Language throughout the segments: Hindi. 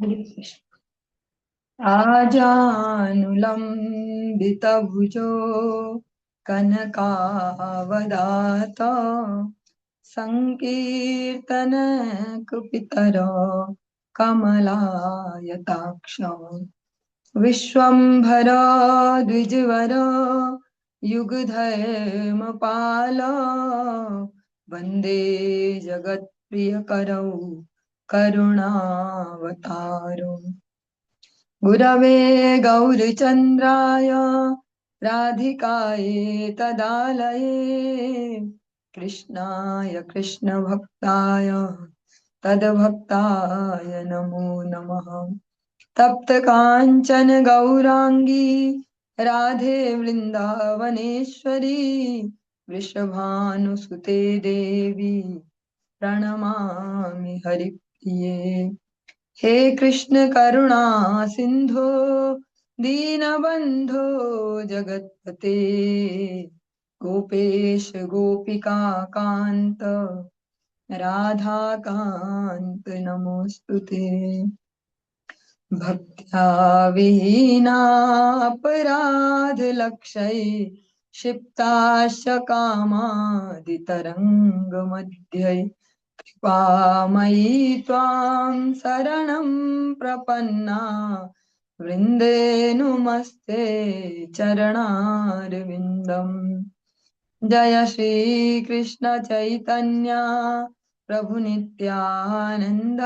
हरे कृष्ण। आजानुलंबितभुजो कनकावदात संकीर्तन कुपितरो कमलायताक्ष विश्वम्भरो द्विजवरो युगधर्मपालो वन्दे जगत्प्रियकरौ करुणावतारो गुरवे गौरचन्द्राय राधिकायै तदालये कृष्णाय कृष्णभक्ताय तद्भक्ताय नमो नमः। तप्त कांचन गौरांगी राधे वृंदावनेश्वरी वृषभानुसुते देवी प्रणमामि हरिप्रिये। हे कृष्ण करुणा सिंधो दीनबंधो जगत्पते गोपेश गोपिका कांत राधा कांत नमोस्तुते। भक्त्या विहीनापराध लक्षै क्षिप्ताश्च कामादितरङ्गमध्ये कृपामयी त्वां शरणं प्रपन्ना वृन्दे नुमस्ते चरणारविन्दम्। जय श्री कृष्ण चैतन्य प्रभु नित्यानंद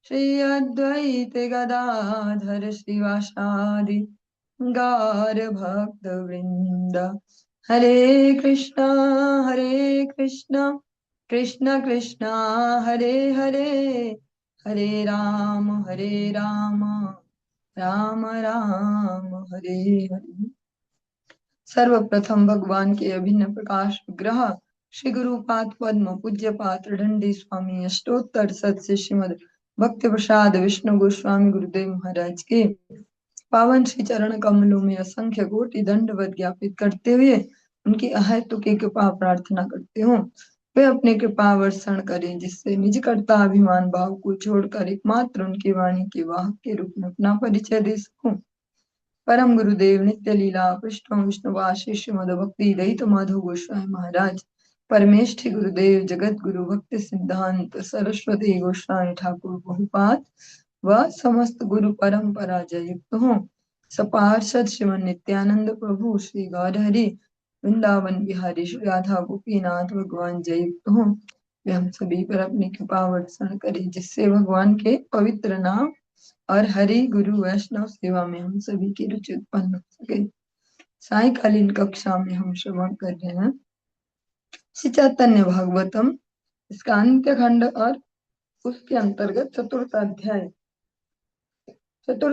श्री अद्वैत गदाधर श्रीवासादि गौर भक्त वृंद। हरे कृष्णा कृष्ण कृष्ण हरे हरे, हरे राम राम राम हरे हरे। सर्वप्रथम भगवान के अभिन्न प्रकाश विग्रह श्री गुरुपाद पद्म पूज्य पात्र दंडी स्वामी अष्टोत्तर सत्स्य श्रीमद भक्ति प्रसाद विष्णु गोस्वामी गुरुदेव महाराज के पावन श्री चरण कमलों में असंख्य कोटि दंडवत ज्ञापित करते हुए उनकी अहेतुक कृपा प्रार्थना करते हूँ। वे अपने कृपा वर्षण करें जिससे निज कर्ता अभिमान भाव को छोड़कर एकमात्र उनकी वाणी के वाहक के रूप में अपना परिचय दे सकूं। परम गुरुदेव नित्य लीला पृष्ठों विष्णुवासी श्रीमद भक्ति दयित माधव गोस्वामी महाराज परमेष्ठि गुरुदेव जगत गुरु भक्ति सिद्धांत सरस्वती गोस्वामी ठाकुर बहुपात व समस्त गुरु परंपरा जयुक्त हो। सपार्षद श्रीमन नित्यानंद प्रभु श्री गौरहरि वृंदावन बिहारी श्री राधा गोपीनाथ भगवान जयुक्त हो। वे हम सभी पर अपनी कृपा वर्षण करें जिससे भगवान के पवित्र नाम और हरि गुरु वैष्णव सेवा में हम सभी की रुचि उत्पन्न हो सके। सायकालीन कक्षा में हम श्रवण कर रहे हैं श्री चैतन्य भागवतम, इसका अंत्य खंड और उसके अंतर्गत चतुर्थ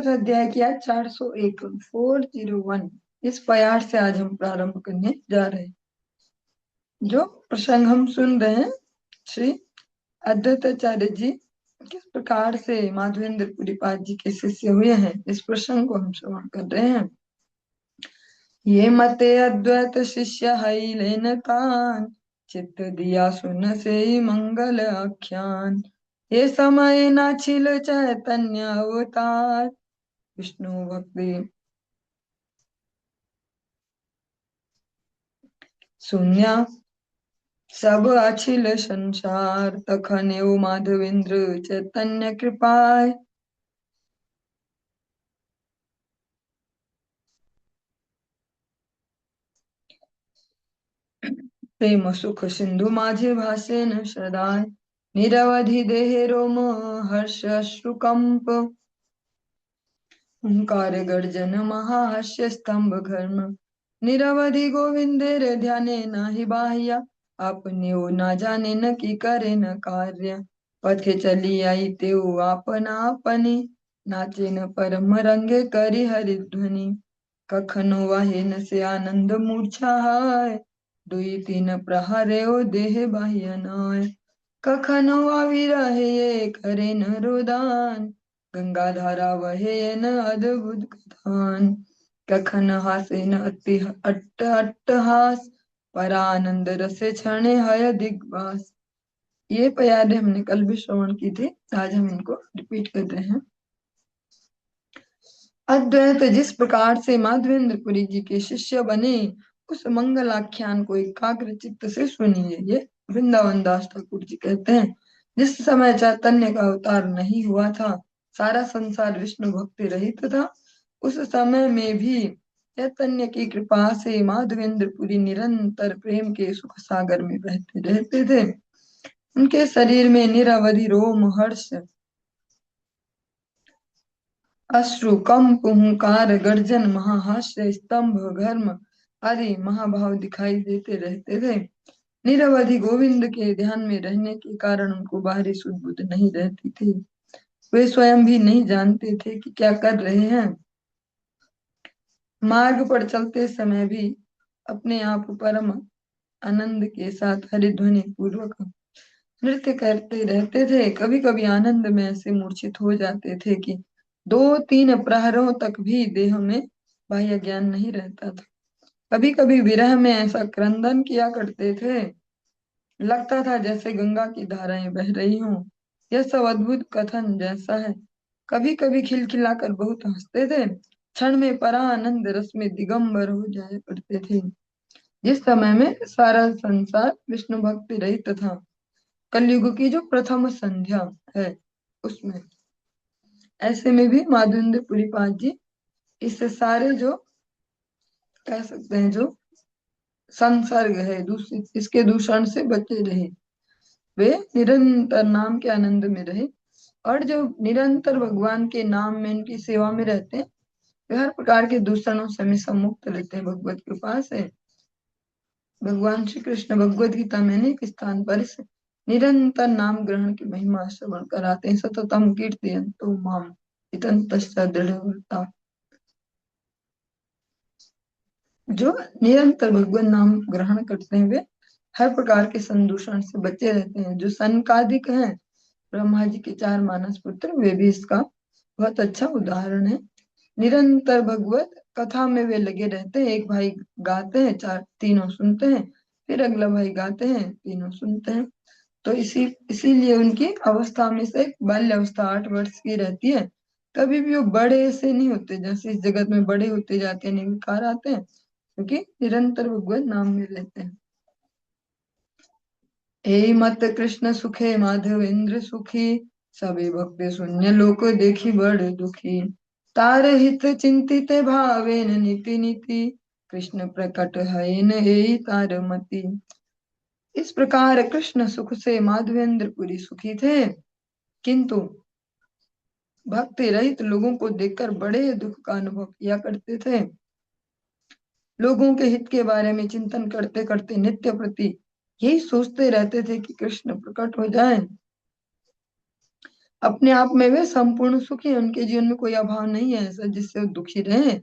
अध्याय किया 401 401। इस प्रयास से आज हम प्रारंभ करने जा रहे हैं। जो प्रसंग हम सुन रहे हैं श्री अद्वैताचार्य जी किस प्रकार से माधवेंद्र पुरीपाद जी के शिष्य हुए हैं, इस प्रसंग को हम श्रवण कर रहे हैं। ये मते अद्वैत शिष्य हई लेन कान चित्त दिया सुन से मंगल आख्यान। ये समय न छिल चैतन्य अवतार विष्णु भक्ति शून्य सब अछिल संसार तखन एवं माधवेंद्र चैतन्य कृपाय। प्रेम सुख सिंधु माझे भासे न सदाय निरवधि देह रोम हर्ष अश्रुकंप ओंकार गर्जन महाहास्य स्तंभ घर्म निरवधि गोविंदेर ध्याने नाही बाह्य आपने ओ ना जाने न की करे न कार्य पथे चली आई तेऊ आपना अपनी नाचे न परम रंगे करी हरिध्वनि कखनो वाहे न से आनंद मूर्छा है दुई तीन प्रहरे ओ देह बाह्य नय कखनो आविरहे करे न रोदान गंगा धारा वहे न अद्भुत कथान कखन हासे न अति अट्ट अट्टहास परानंद रसे क्षणे हय दिग्वास ये पयारे हमने कल भी श्रवण की थी, आज हम इनको रिपीट कर रहे हैं। अद्वैत जिस प्रकार से माधवेंद्रपुरी जी के शिष्य बने, उस मंगल आख्यान को एकाग्र चित्त से सुनिए। ये वृंदावन दास ठाकुर जी कहते हैं, जिस समय चैतन्य का अवतार नहीं हुआ था, सारा संसार विष्णु भक्ति रहित था, उस समय में भी चैतन्य की कृपा से माधवेंद्रपुरी निरंतर प्रेम के सुख सागर में बहते रहते थे। उनके शरीर में निरवधि रोम हर्ष, अश्रु, कंप, हुंकार, गर्जन, महाहास्य, स्तंभ, घर्म आदि महाभाव दिखाई देते रहते थे। निरवधि गोविंद के ध्यान में रहने के कारण उनको बाहरी सुध बुध नहीं रहती थी। वे स्वयं भी नहीं जानते थे कि क्या कर रहे हैं। मार्ग पर चलते समय भी अपने आप परम आनंद के साथ हरिध्वनि पूर्वक नृत्य करते रहते थे। कभी कभी आनंद में ऐसे मूर्छित हो जाते थे कि 2-3 प्रहरों तक भी देह में बाह्य ज्ञान नहीं रहता था। कभी कभी विरह में ऐसा क्रंदन किया करते थे, लगता था जैसे गंगा की धाराएं बह रही हों। यह सब अद्भुत कथन जैसा है। कभी कभी खिलखिलाकर बहुत हंसते थे, क्षण में परानंद रस में दिगंबर हो जाया करते थे। जिस समय में सारा संसार विष्णु भक्ति रहित था, कलयुग की जो प्रथम संध्या है उसमें, ऐसे में भी माधवेंद्र पुरीपाद जी इससे सारे जो कह सकते हैं जो संसर्ग है दूसरे इसके दूषण से बचे रहे। वे निरंतर नाम के आनंद में रहे, और जो निरंतर भगवान के नाम में उनकी सेवा में रहते हैं, वे हर प्रकार के दूषणों से हमेशा मुक्त रहते हैं भगवत कृपा से। भगवान श्री कृष्ण भगवद गीता में अनेक स्थान पर इस निरंतर नाम ग्रहण की महिमा श्रवण कराते हैं। सततम कीर्तयन्तो माम इतन्तश्च दृढ़व्रता। जो निरंतर भगवान नाम ग्रहण करते हैं, वे हर प्रकार के संदूषण से बचे रहते हैं। जो सनकादिक हैं, ब्रह्मा जी के 4 मानस पुत्र, वे भी इसका बहुत अच्छा उदाहरण है। निरंतर भगवत कथा में वे लगे रहते हैं। एक भाई गाते हैं, तीनों सुनते हैं, फिर अगला भाई गाते हैं, तीनों सुनते हैं। तो इसीलिए उनकी अवस्था में से बाल्य अवस्था 8 वर्ष की रहती है। कभी भी वो बड़े से नहीं होते, जैसे इस जगत में बड़े होते जाते हैं, निर्विकार आते हैं, क्योंकि निरंतर भगवत नाम में रहते हैं। हे मत कृष्ण सुखे माधवेंद्र सुखी, सभी भक्त शून्य लोक देखी बड़ दुखी। तार हित चिंतित भावेन नीति नीति, कृष्ण प्रकट है न हे तार मति। इस प्रकार कृष्ण सुख से माधवेंद्रपुरी सुखी थे, किंतु भक्ति रहित लोगों को देखकर बड़े दुख का अनुभव किया करते थे। लोगों के हित के बारे में चिंतन करते करते नित्य प्रति यही सोचते रहते थे कि कृष्ण प्रकट हो जाए। अपने आप में वे संपूर्ण सुखी हैं, उनके जीवन में कोई अभाव नहीं है ऐसा जिससे वो दुखी रहे।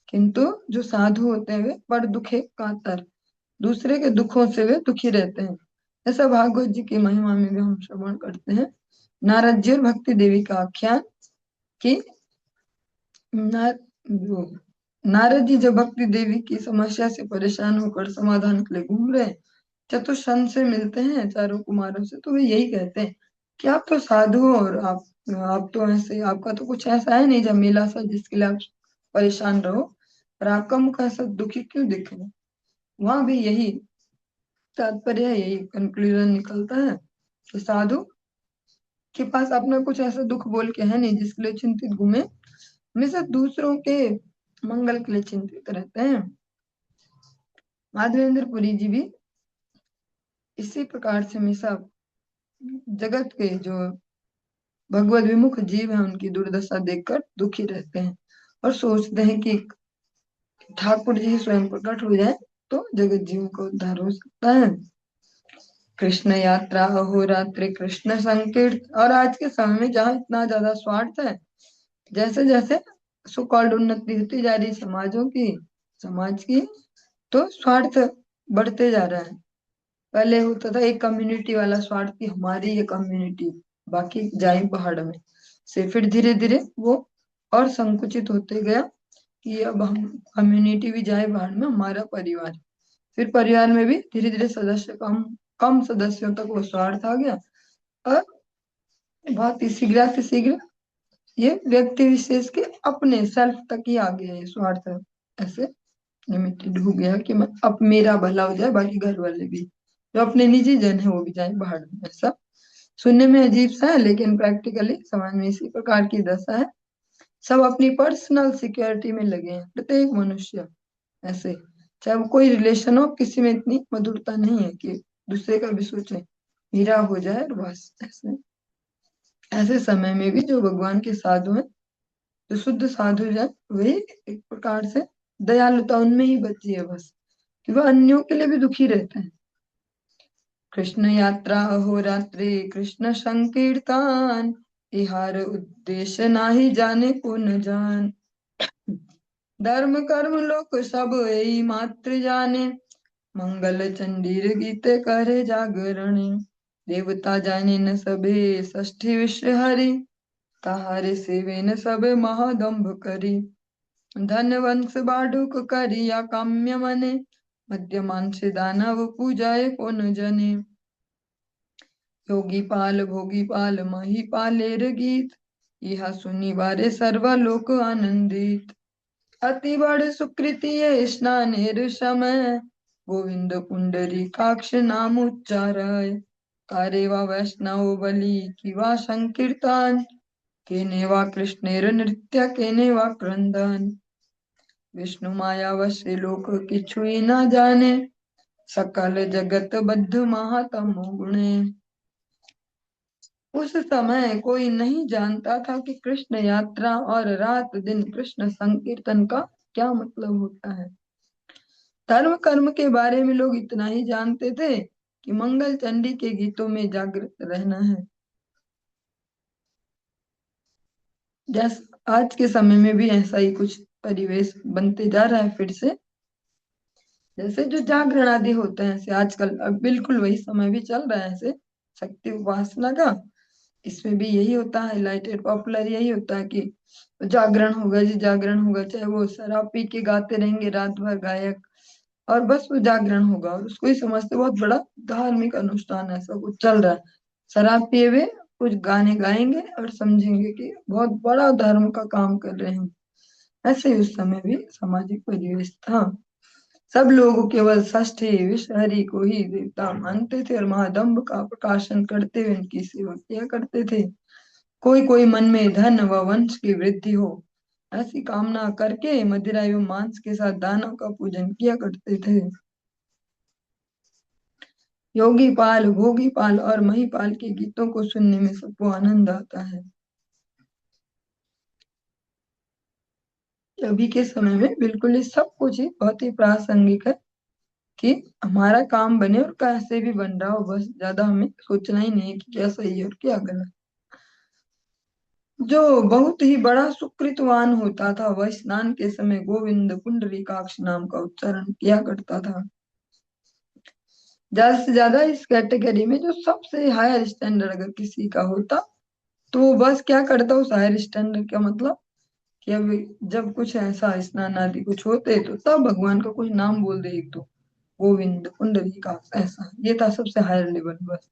किंतु जो साधु होते हैं, वे पर दुखे कातर, दूसरे के दुखों से वे दुखी रहते हैं। ऐसा भागवत जी की महिमा में भी हम श्रवण करते हैं। नारद जी और भक्ति देवी का आख्यान कि नारद जी जब भक्ति देवी की समस्या से परेशान होकर समाधान के लिए घूम रहे, चतुष्सन से मिलते हैं, चारों कुमारों से, तो वे यही कहते हैं कि आप तो साधु हो और आप तो ऐसे, आपका तो कुछ ऐसा है नहीं झमेला सा जिसके लिए आप परेशान रहो, और आपका मुख ऐसा दुखी क्यों दिख रहा है। वहां भी यही तात्पर्य है, यही कंक्लूजन निकलता है कि साधु के पास अपना कुछ ऐसा दुख बोल के है नहीं जिसके लिए चिंतित घूमे, हमेशा दूसरों के मंगल के लिए चिंतित रहते हैं। माधवेंद्र पुरी जी भी इसी प्रकार से हमेशा जगत के जो भगवत विमुख जीव हैं उनकी दुर्दशा देखकर दुखी रहते हैं, और सोचते हैं कि ठाकुर जी स्वयं प्रकट हो जाए तो जगत जीवों का उद्धार हो सकता है। कृष्ण यात्रा, अहोरात्रि कृष्ण संकीर्त। और आज के समय में जहाँ इतना ज्यादा स्वार्थ है, जैसे जैसे सो कॉल्ड उन्नति होती जा रही समाज की, तो स्वार्थ बढ़ते जा रहा है। पहले होता था एक कम्युनिटी वाला स्वार्थ की हमारी ये कम्युनिटी, बाकी जाए पहाड़ में, से फिर धीरे धीरे वो और संकुचित होते गया कि अब हम कम्युनिटी भी जाए पहाड़ में, हमारा परिवार। फिर परिवार में भी धीरे धीरे सदस्य कम कम सदस्यों तक वो स्वार्थ आ गया, और बहुत ही शीघ्र ये व्यक्ति विशेष के अपने सेल्फ तक ही आ गया है, स्वार्थ ऐसे लिमिटेड हो गया कि मैं अब मेरा भला हो जाए, बाकी घर वाले भी, जो अपने निजी जन है वो भी जाए बाहर में। ऐसा सुनने में अजीब सा है, लेकिन प्रैक्टिकली समाज में इसी प्रकार की दशा है। सब अपनी पर्सनल सिक्योरिटी में लगे हैं, प्रत्येक मनुष्य ऐसे। चाहे वो कोई रिलेशन हो, किसी में इतनी मधुरता नहीं है कि दूसरे का भी सोचे, मेरा हो जाए और बस ऐसे। ऐसे समय में भी जो भगवान के साधु हैं, जो शुद्ध साधु जन, वे एक प्रकार से दयालुता उनमें ही बची है बस, कि वह अन्यों के लिए भी दुखी रहते हैं। कृष्ण यात्रा अहोरात्रि कृष्ण संकीर्तन, इहार उद्देश्य नाही जाने को न जान। धर्म कर्म लोक सब यही मात्र जाने, मंगल चंडीर गीते करे जागरण। देवता जाने न सबे षष्ठी विश्व हरि, ताहारे सेवे न सबे महादंभ करी। धन वंश बाढ़ुक करिया काम्य मने, मध्यमान से दानव पूजाए को न जने। योगी पाल भोगी पाल मही पालेर गीत, यह सुनी बारे सर्वलोक आनंदित। अति बड़ सुकृति ये स्नानेर समय, गोविंद पुंडरी काक्ष नाम उच्चारय। कारे वा वैष्णव बलि किवा संकीर्तन, केने वा कृष्णेर नृत्य केने वा क्रंदन। विष्णु माया वश्य लोक किछुई न जाने, सकल जगत बद्ध महातम गुणे। उस समय कोई नहीं जानता था कि कृष्ण यात्रा और रात दिन कृष्ण संकीर्तन का क्या मतलब होता है। धर्म कर्म के बारे में लोग इतना ही जानते थे कि मंगल चंडी के गीतों में जागृत रहना है। जैसे आज के समय में भी ऐसा ही कुछ परिवेश बनते जा रहा है फिर से। जैसे जो जागरण आदि होते हैं, ऐसे आजकल अब बिल्कुल वही समय भी चल रहा है ऐसे, शक्ति उपासना का। इसमें भी यही होता है, हाईलाइटेड पॉपुलर यही होता है कि जागरण होगा जी, जागरण होगा। चाहे वो शराब पी के गाते रहेंगे रात भर गायक, और बस वो जागरण होगा, और उसको ही समझते बहुत बड़ा धार्मिक अनुष्ठान ऐसा कुछ चल रहा है। शराब पिए हुए कुछ गाने गाएंगे और समझेंगे कि बहुत बड़ा धर्म का काम कर रहे हैं। ऐसे ही उस समय भी सामाजिक परिवेश था। सब लोग केवल षष्ठी विषहरि को ही देवता मानते थे और महादम्भ का प्रकाशन करते हुए उनकी सेवा किया करते थे। कोई कोई मन में धन व वंश की वृद्धि हो, ऐसी कामना करके मदिरा एवं मांस के साथ दानव का पूजन किया करते थे। योगी पाल भोगी पाल और महीपाल के गीतों को सुनने में सबको आनंद आता है। अभी के समय में बिल्कुल ही सब कुछ ही बहुत ही प्रासंगिक है कि हमारा काम बने, और कैसे भी बन रहा हो, बस ज्यादा हमें सोचना ही नहीं है कि क्या सही है और क्या गलत। जो बहुत ही बड़ा सुकृतवान होता था, वह स्नान के समय गोविंद पुंडरीकाक्ष नाम का उच्चारण किया करता था। ज्यादा से ज्यादा इस कैटेगरी में जो सबसे हायर स्टैंडर्ड अगर किसी का होता, तो वो बस क्या करता, उस हायर स्टैंडर्ड का मतलब कि अब जब कुछ ऐसा स्नान आदि कुछ होते तो तब भगवान का कुछ नाम बोल दे, एक तो गोविंद पुंडरीकाक्ष, ऐसा ये था सबसे हायर लेवल बस।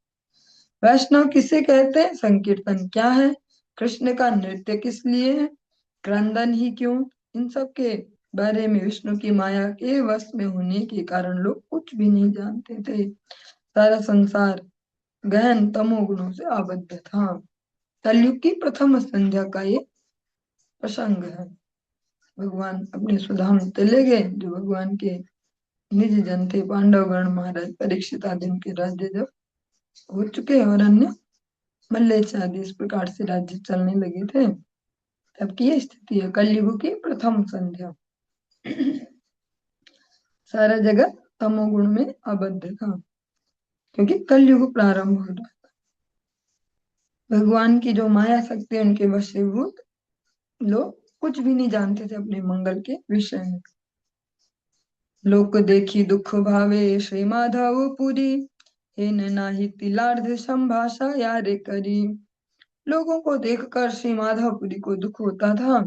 वैष्णव किसे कहते हैं, संकीर्तन क्या है, कृष्ण का नृत्य किस लिए है, क्रंदन ही क्यों, इन सब के बारे में विष्णु की माया के वश में होने के कारण लोग कुछ भी नहीं जानते थे। सारा संसार गहन तमोगुणों से आबद्ध था। कलयुग की प्रथम संध्या का ये प्रसंग है। भगवान अपने स्वधाम चले गए, जो भगवान के निज जन थे, पांडवगण, महाराज परीक्षित आदि उनके राज्य जब हो चुके और अन्य मल्लेच्छ आदि इस प्रकार से राज्य चलने लगे थे, तब की ये स्थिति है। कलयुग की प्रथम संध्या। सारा जगत तमोगुण में आबद्ध था, क्योंकि कलयुग प्रारंभ हो रहा था। भगवान की जो माया शक्ति है, उनके वशीभूत लोग कुछ भी नहीं जानते थे अपने मंगल के विषय में। लोक देखी दुख भावे श्री माधव पुरी, हेन नाही तिलार्ध संभाषा यारे करी। लोगों को देखकर श्री माधवपुरी को दुख होता था,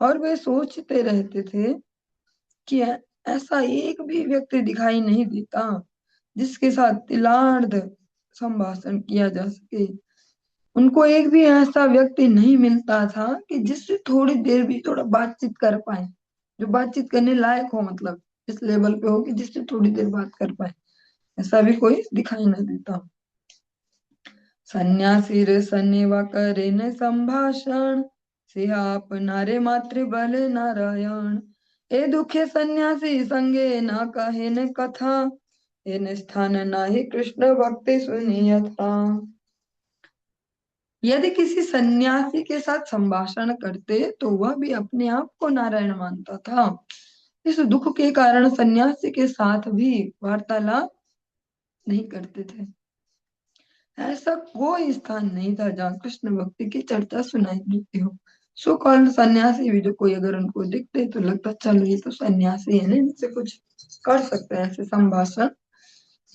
और वे सोचते रहते थे कि ऐसा एक भी व्यक्ति दिखाई नहीं देता जिसके साथ तिलार्ध संभाषण किया जा सके। उनको एक भी ऐसा व्यक्ति नहीं मिलता था कि जिससे थोड़ी देर भी थोड़ा बातचीत कर पाए, जो बातचीत करने लायक हो, मतलब इस लेवल पे हो कि जिससे थोड़ी देर बात कर पाए, ऐसा भी कोई दिखाई न देता। सन्यासी रे सन्निवा करे न संभाषण, सिहा अपनारे मातृ बल नारायण। ए दुखे सन्यासी संगे ना कहे न कथा, इन स्थान नाही कृष्ण भक्ति सुनिय था। यदि किसी सन्यासी के साथ संभाषण करते तो वह भी अपने आप को नारायण मानता था। इस दुख के कारण सन्यासी के साथ भी वार्तालाप नहीं करते थे। ऐसा कोई स्थान नहीं था जहाँ कृष्ण भक्ति की चर्चा सुनाई देती हो। सो कॉल्ड सन्यासी भी जो कोई अगर उनको दिखते तो लगता चलो ये तो सन्यासी है ना, इनसे कुछ कर सकते हैं ऐसे संभाषण।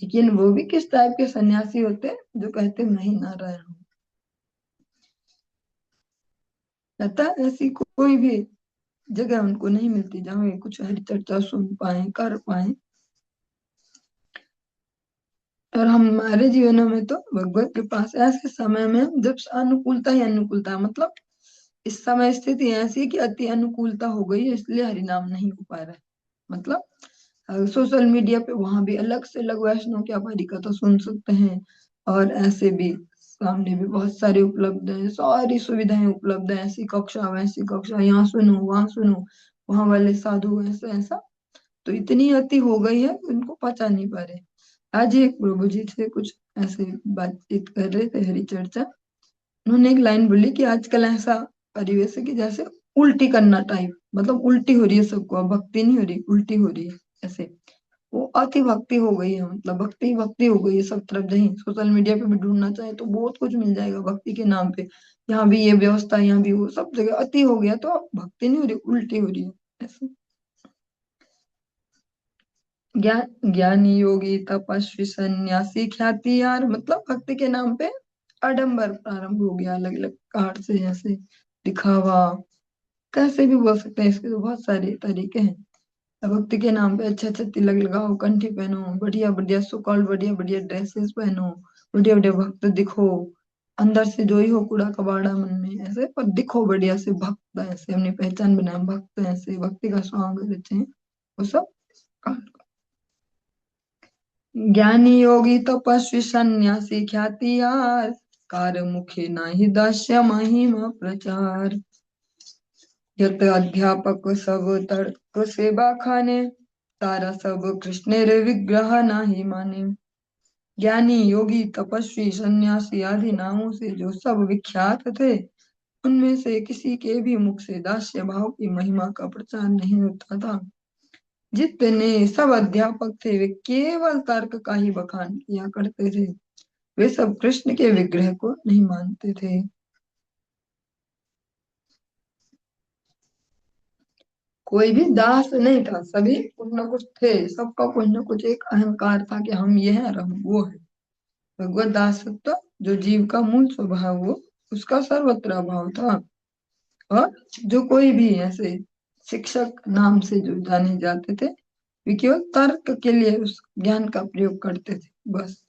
लेकिन वो भी किस टाइप के सन्यासी होते जो कहते नहीं नारायण हूँ। लगता ऐसी कोई भी जगह उनको नहीं मिलती जहाँ वे कुछ हरि चर्चा सुन पाए, कर पाए। और हमारे जीवनों में तो भगवत के पास ऐसे समय में जब अनुकूलता ही अनुकूलता, मतलब इस समय स्थिति ऐसी है कि अति अनुकूलता हो गई है, इसलिए हरिनाम नहीं हो पा रहा है। मतलब सोशल मीडिया पे वहां भी अलग से अलग वैष्णव की आप हरि कथा सुन सकते हैं, और ऐसे भी सामने भी बहुत सारी उपलब्ध है, सारी सुविधाएं उपलब्ध है, ऐसी कक्षा वैसी कक्षा, यहाँ सुनो वहां सुनो, वहां वाले साधु ऐसा ऐसा। तो इतनी अति हो गई है कि उनको पचा नहीं पा रहे। आज एक प्रभु जी से कुछ ऐसे बातचीत कर रहे थे, हरि चर्चा। उन्होंने एक लाइन बोली कि आजकल ऐसा परिवेश है कि जैसे उल्टी करना टाइप, मतलब उल्टी हो रही है सबको, अब भक्ति नहीं हो रही, उल्टी हो रही है ऐसे। वो अति भक्ति हो गई है, मतलब भक्ति भक्ति हो गई है सब तरफ। जहीं सोशल मीडिया पे भी ढूंढना चाहे तो बहुत कुछ मिल जाएगा भक्ति के नाम पे। यहाँ भी ये व्यवस्था, यहाँ भी वो, सब जगह अति हो गया तो अब भक्ति नहीं हो रही, उल्टी हो रही है ऐसे। ज्ञानी योगी तपस्वी सन्यासी ख्याति यार, मतलब भक्ति के नाम पे आडंबर प्रारंभ हो गया, अलग अलग कार से ऐसे दिखावा, कैसे भी बोल सकते हैं, इसके तो बहुत सारे तरीके हैं। भक्ति के नाम पे अच्छे अच्छे तिलक लगाओ, कंठी पहनो, बढ़िया बढ़िया सो कॉल्ड बढ़िया बढ़िया ड्रेसेस पहनो, बढ़िया बढ़िया भक्त दिखो, अंदर से जो ही हो कूड़ा कबाड़ा मन में ऐसे, पर दिखो बढ़िया से भक्त ऐसे, अपनी पहचान बनाए भक्त ऐसे, भक्ति का स्वागत रचे हैं वो सब। ज्ञानी योगी तपस्वी सन्यासी ख्याति यार, कार मुखे नाही दास्य महिमा प्रचार। यत अध्यापक सब तर्क सेवा खाने, तारा सब कृष्णेर विग्रह नाही माने। ज्ञानी योगी तपस्वी सन्यासी आदि नामों से जो सब विख्यात थे, उनमें से किसी के भी मुख से दास्य भाव की महिमा का प्रचार नहीं होता था। जितने सब अध्यापक थे वे केवल तर्क का ही बखान किया करते थे, वे सब कृष्ण के विग्रह को नहीं मानते थे। कोई भी दास नहीं था, सभी कुछ न कुछ थे, सबका कुछ न कुछ एक अहंकार था कि हम ये हैं और हम वो हैं। भगवत दासत्व जो जीव का मूल स्वभाव वो, उसका सर्वत्र अभाव था। और जो कोई भी ऐसे शिक्षक नाम से जो जाने जाते थे, वे केवल तर्क के लिए उस ज्ञान का प्रयोग करते थे बस।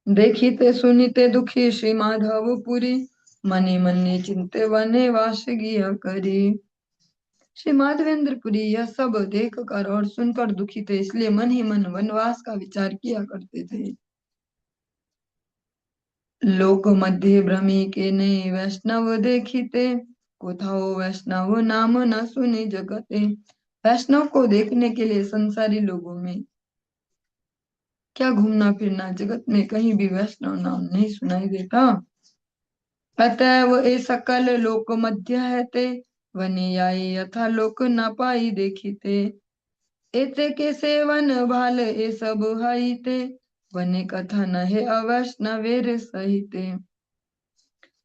देखिते सुनिते दुखी श्री माधव पुरी, मने मने चिंते वने वास गिया करी। श्री माधवेंद्रपुरी यह सब देख कर और सुनकर दुखी थे, इसलिए मन ही मन वनवास का विचार किया करते थे। लोक मध्य भ्रमी के ने वैष्णव देखिते, कोथाओ वैष्णव नाम न सुने जगते। वैष्णव को देखने के लिए संसारी लोगों में क्या घूमना फिरना, जगत में कहीं भी वैष्णव नाम नहीं सुनाई देता। अतएव ए सकल लोक मध्य है ते, वने आई यथा लोक न पाई देखिते। एते के सेवन भाल ए सब हाइते, वने कथा न है अवैष्णवेर सहिते।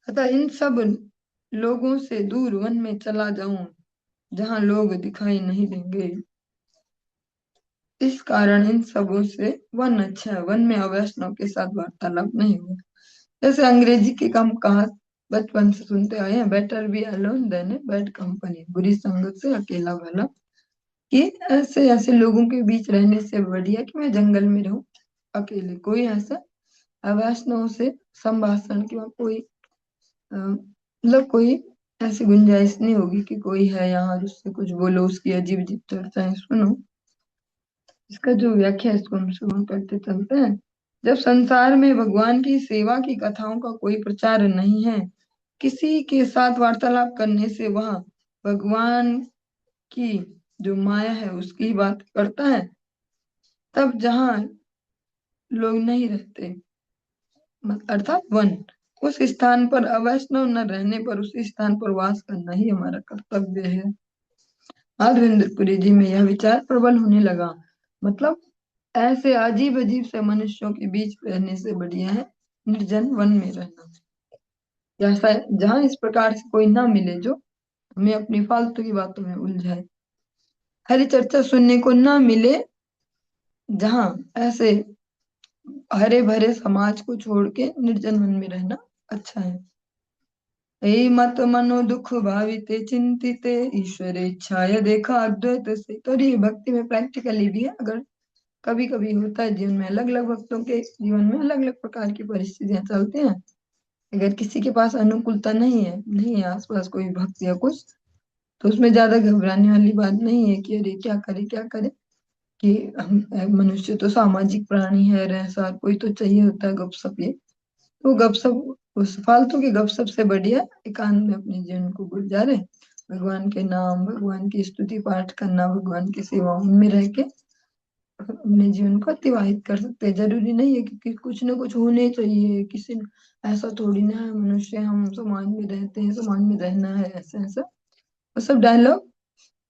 अतः इन सब लोगों से दूर वन में चला जाऊं, जहां लोग दिखाई नहीं देंगे। इस कारण इन सबों से वन अच्छा है, वन में अवैष्णव के साथ वार्तालाप नहीं हुआ। जैसे अंग्रेजी की कम कहा बचपन से सुनते आए हैं, better be alone than a bad company, बुरी संगत से अकेला भला। कि ऐसे ऐसे लोगों के बीच रहने से बढ़िया कि मैं जंगल में रहूं अकेले। कोई ऐसा अवैष्णव से संभाषण की कोई मतलब कोई ऐसी गुंजाइश नहीं होगी कि कोई है यहाँ जिससे कुछ बोलो, उसकी अजीब अजीब चर्चाएं सुनो। इसका जो व्याख्या है इसको हम शुरू करते चलते हैं। जब संसार में भगवान की सेवा की कथाओं का कोई प्रचार नहीं है, किसी के साथ वार्तालाप करने से वह भगवान की जो माया है उसकी ही बात करता है, तब जहाँ लोग नहीं रहते अर्थात वन, उस स्थान पर अवैष्णव न रहने पर उस स्थान पर वास करना ही हमारा कर्तव्य है। माधवेंद्रपुरी जी में यह विचार प्रबल होने लगा। मतलब ऐसे अजीब अजीब से मनुष्यों के बीच रहने से बढ़िया है निर्जन वन में रहना, जैसा जहाँ इस प्रकार से कोई ना मिले जो हमें अपनी फालतू की बातों में उलझाए, हरी चर्चा सुनने को ना मिले, जहाँ ऐसे हरे भरे समाज को छोड़ के निर्जन वन में रहना अच्छा है। हे मत मनो दुख भाविते चिंतिते ईश्वर इच्छाय देखा अद्वैत से। तो ये भक्ति में प्रैक्टिकली भी है। अगर कभी कभी होता है जीवन में, अलग अलग भक्तों के जीवन में अलग अलग प्रकार की परिस्थितियां चलती हैं, अगर किसी के पास अनुकूलता नहीं है आसपास कोई भक्त या कुछ, तो उसमें ज्यादा घबराने वाली बात नहीं है कि अरे क्या करे कि हम मनुष्य तो सामाजिक प्राणी है, रह सार कोई तो चाहिए होता है गपशप। ये तो गपशप, उस फालतू की गपशप से बढ़िया एकांत में अपने जीवन को गुजारे, भगवान के नाम, भगवान की स्तुति पाठ करना, भगवान की सेवा में रह के अपने जीवन को अतिवाहित कर सकते हैं। जरूरी नहीं है कि कुछ ना कुछ होने चाहिए, किसी ऐसा थोड़ी ना है मनुष्य, हम समाज में रहते हैं, समाज में रहना है, ऐसा ऐसा वो सब डायलॉग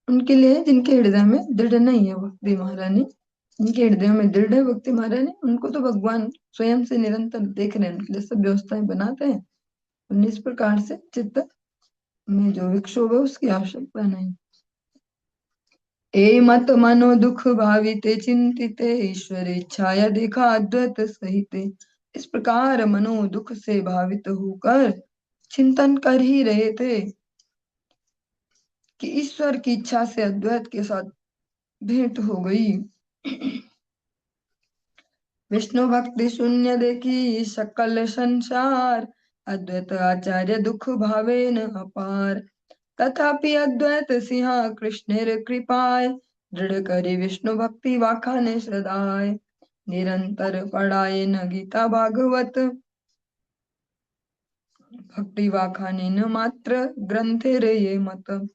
उनके लिए है जिनके हृदय में दृढ़ नहीं है भक्ति महारानी। जिनके हृदय में दृढ़ है भक्ति महारानी, उनको तो भगवान स्वयं से निरंतर देख रहे हैं, उनके लिए सब व्यवस्थाएं बनाते हैं। उन्हें इस प्रकार से चित्त में जो विक्षोभ है उसकी आवश्यकता नहीं। ए मत मनो दुख भाविते चिंतिते ईश्वर इच्छाया देखा अद्वैत सहिते। इस प्रकार मनो दुख से भावित होकर चिंतन कर ही रहे थे कि ईश्वर की इच्छा से अद्वैत के साथ भेंट हो गई। विष्णु भक्ति शून्य देखी सकल संसार, अद्वैत आचार्य दुख भावे न अपार। तथापि अद्वैत सिंह कृष्णेर कृपाय, दृढ़ करी विष्णु भक्ति वाखाने सदाय। निरंतर पढ़ाए न गीता भागवत, भक्ति वाखाने न मात्र ग्रंथे रे ये मत।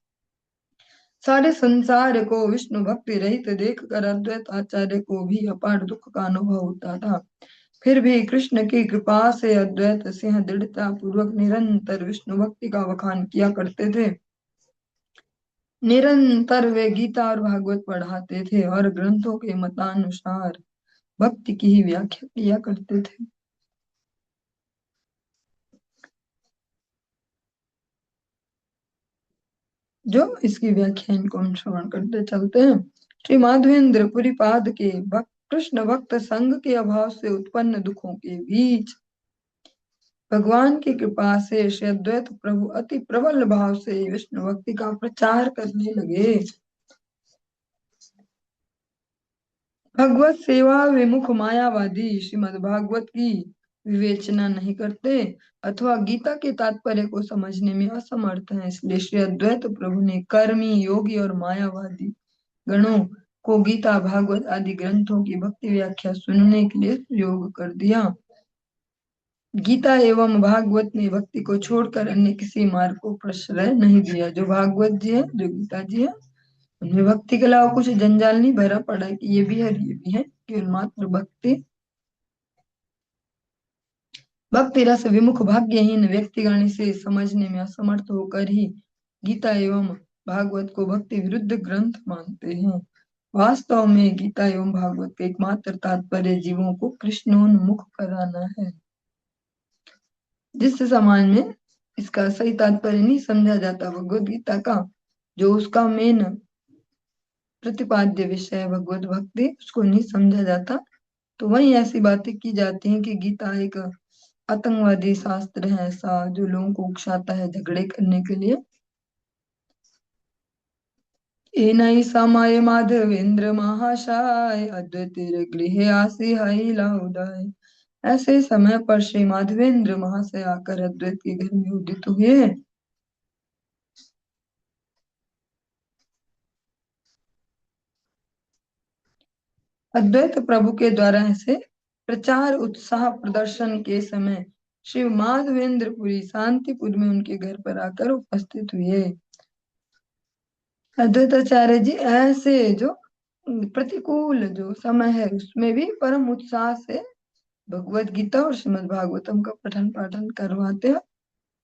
सारे संसार को विष्णु भक्ति रहित देख कर अद्वैत आचार्य को भी अपार दुख का अनुभव होता था। फिर भी कृष्ण की कृपा से अद्वैत सिंह दृढ़ता पूर्वक निरंतर विष्णु भक्ति का बखान किया करते थे। निरंतर वे गीता और भागवत पढ़ाते थे और ग्रंथों के मतानुसार भक्ति की ही व्याख्या किया करते थे। जो इसकी व्याख्या इनको हम श्रवण करते चलते हैं। श्री माधवेंद्र पुरीपाद के भक्त कृष्ण भक्त संघ के अभाव से उत्पन्न दुखों के बीच भगवान की कृपा से श्री अद्वैत प्रभु अति प्रबल भाव से विष्णु भक्ति का प्रचार करने लगे। भगवत सेवा विमुख मायावादी श्रीमद् भागवत की विवेचना नहीं करते अथवा गीता के तात्पर्य को समझने में असमर्थ हैं। इसलिए श्री अद्वैत प्रभु ने कर्मी, योगी और मायावादी गणों को गीता, भागवत आदि ग्रंथों की भक्ति व्याख्या सुनने के लिए योग कर दिया। गीता एवं भागवत ने भक्ति को छोड़कर अन्य किसी मार्ग को प्रश्रय नहीं दिया। जो भागवत जी है, जो गीता जी है, उनमें भक्ति के अलावा कुछ जंजाल नहीं भरा पड़ा है कि ये भी है ये भी है, केवल मात्र भक्ति। भक्ति रस विमुख भाग्यहीन व्यक्तिगण से समझने में असमर्थ होकर ही गीता एवं भागवत को भक्ति विरुद्ध ग्रंथ मानते हैं। वास्तव में गीता एवं भागवत का एकमात्र तात्पर्य जीवों को कृष्णोन्मुख कराना है। जिस समाज में इसका सही तात्पर्य नहीं समझा जाता भगवत गीता का, जो उसका मेन प्रतिपाद्य विषय है भगवत भक्ति, उसको नहीं समझा जाता, तो वही ऐसी बातें की जाती हैं कि गीता एक आतंकवादी शास्त्र है ऐसा जो लोगों को उकसाता है झगड़े करने के लिए। एनई समाय माधवेंद्र महाशय अद्वैत गृह आसी हई उदय। ऐसे समय पर श्री माधवेंद्र महाशय आकर अद्वैत के घर में उदित हुए। अद्वैत प्रभु के द्वारा ऐसे प्रचार उत्साह प्रदर्शन के समय श्री माधवेंद्रपुरी शांतिपुर में उनके घर पर आकर उपस्थित हुए। अद्वैताचार्य जी ऐसे जो प्रतिकूल जो समय है उसमें भी परम उत्साह से भगवत गीता और श्रीमद् भागवतम का पठन पाठन करवाते हैं।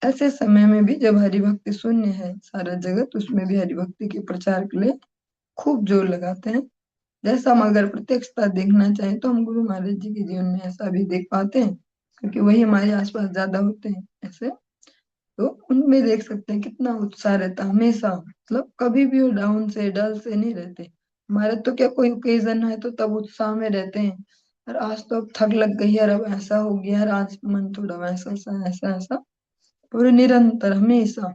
ऐसे समय में भी जब हरि भक्ति शून्य है सारा जगत, उसमें भी हरि भक्ति के प्रचार के लिए खूब जोर लगाते हैं। जैसा हम अगर प्रत्यक्षता देखना चाहें तो हम गुरु महाराज जी के जीवन में ऐसा भी देख पाते हैं, क्योंकि वही हमारे आसपास ज्यादा होते हैं ऐसे। तो उनमें देख सकते हैं कितना उत्साह रहता है हमेशा, मतलब कभी भी वो डाउन से डल से नहीं रहते। हमारे तो क्या कोई ओकेजन है तो तब उत्साह में रहते हैं, और आज तो अब थक लग गई है, अब ऐसा हो गया है, आज मन थोड़ा वैसा ऐसा ऐसा ऐसा। पूरे निरंतर हमेशा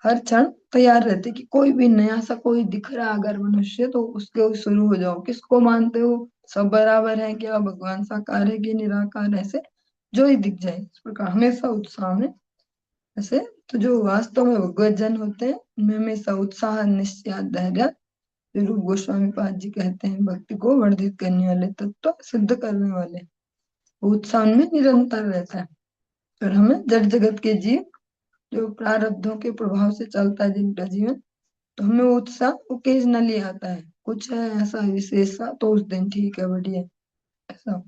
हर क्षण तैयार रहते कि कोई भी नया सा कोई दिख रहा अगर मनुष्य तो उसके शुरू हो जाओ। किसको मानते हो, सब बराबर है क्या, भगवान साकार है कि निराकार, ऐसे जो ही दिख जाए इस प्रकार हमेशा उत्साह में ऐसे। तो जो वास्तव में भगवत जन होते हैं उनमें हमेशा उत्साह निश्चय धैर्य, जो रूप गोस्वामी पाद जी कहते हैं भक्ति को वर्धित करने वाले तत्व सिद्ध करने वाले, वो उत्साह उनमें निरंतर रहता है। और हमें जड़ जगत के जीव जो प्रारब्धों के प्रभाव से चलता है जिनका जीवन, तो हमें वो उत्साह ओकेजनली आता है, कुछ है ऐसा विशेष सा तो उस दिन ठीक है बढ़िया ऐसा।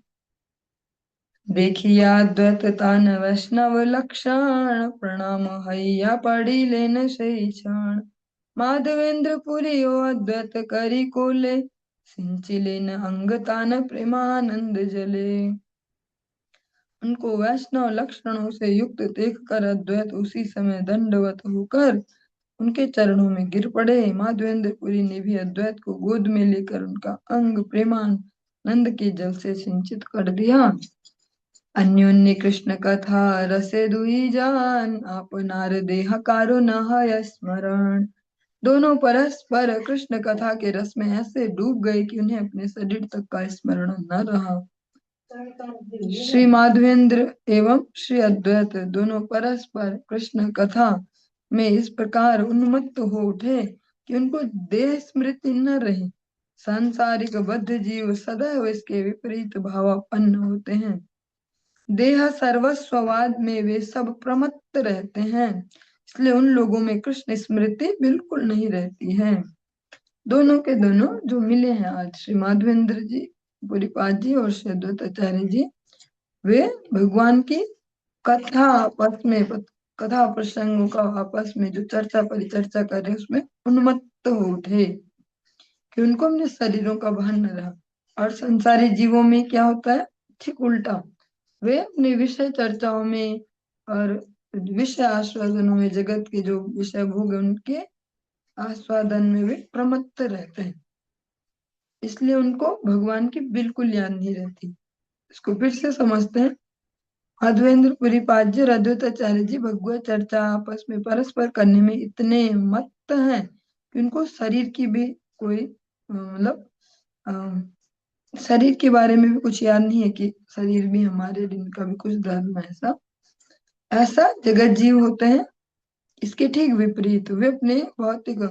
देखिया अद्वैतता न वैष्णव लक्षण प्रणाम हैया पड़ी लेन सही क्षण। माधवेंद्र पुरी ओ अद्वैत करी कोले सिंची लेन अंग तान प्रेमानंद जले। उनको वैष्णव लक्षणों से युक्त देखकर अद्वैत उसी समय दंडवत होकर उनके चरणों में गिर पड़े। माधवेंद्र पुरी ने भी अद्वैत को गोद में लेकर उनका अंग प्रेमानंद के जल से सिंचित कर दिया। अन्योन्य कृष्ण कथा रसे दुई जान आपनार देह कारो न स्मरण। दोनों परस्पर कृष्ण कथा के रस में ऐसे डूब गए कि उन्हें अपने शरीर तक का स्मरण न रहा। श्री माधवेंद्र एवं श्री अद्वैत दोनों परस्पर कृष्ण कथा में इस प्रकार उन्मत्त हो उठे कि उनको देह स्मृति न रही। सांसारिक बद्ध जीव सदैव इसके विपरीत भावापन्न होते हैं। देह सर्वस्ववाद में वे सब प्रमत्त रहते हैं, इसलिए उन लोगों में कृष्ण स्मृति बिल्कुल नहीं रहती है। दोनों के दोनों जो मिले हैं आज, श्री माधवेंद्र जी पुरीपाद जी और श्री अद्वैताचार्य जी, वे भगवान की कथा आपस में कथा प्रसंगों का आपस में जो चर्चा परिचर्चा कर रहे उसमें उन्मत्त हो उठे कि उनको अपने शरीरों का भान न रहा। और संसारी जीवों में क्या होता है, ठीक उल्टा, वे अपनी विषय चर्चाओं में और विषय आस्वादनों में, जगत के जो विषय भोग है उनके आस्वादन में वे प्रमत्त रहते हैं, इसलिए उनको भगवान की बिल्कुल याद नहीं रहती। इसको फिर से समझते हैं। अद्वैंद्र पुरीपाद जी और अद्वैताचार्य जी भगवत चर्चा आपस में परस्पर करने में इतने मत्त हैं कि उनको शरीर की भी कोई मतलब शरीर के बारे में भी कुछ याद नहीं है कि शरीर भी हमारे दिन का भी कुछ धर्म है। ऐसा ऐसा जगत जीव होते हैं। इसके ठीक विपरीत वे अपने भौतिक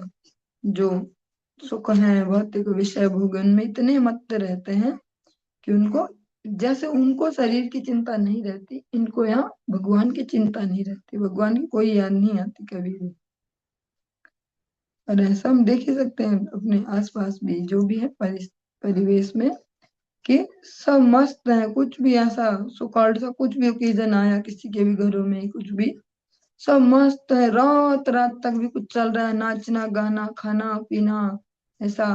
जो सुख है, भौतिक विषय भोगन में इतने मत्त रहते हैं कि उनको, जैसे उनको शरीर की चिंता नहीं रहती, इनको यहाँ भगवान की चिंता नहीं रहती, भगवान की कोई याद नहीं आती कभी भी। और ऐसा हम देख ही सकते हैं अपने आसपास भी जो भी है परिवेश में, कि सब मस्त है, कुछ भी ऐसा सुकॉल्ड सा कुछ भी ओकेजन आया किसी के भी घरों में कुछ भी, सब मस्त है, रात रात तक भी कुछ चल रहा है, नाचना गाना खाना पीना ऐसा।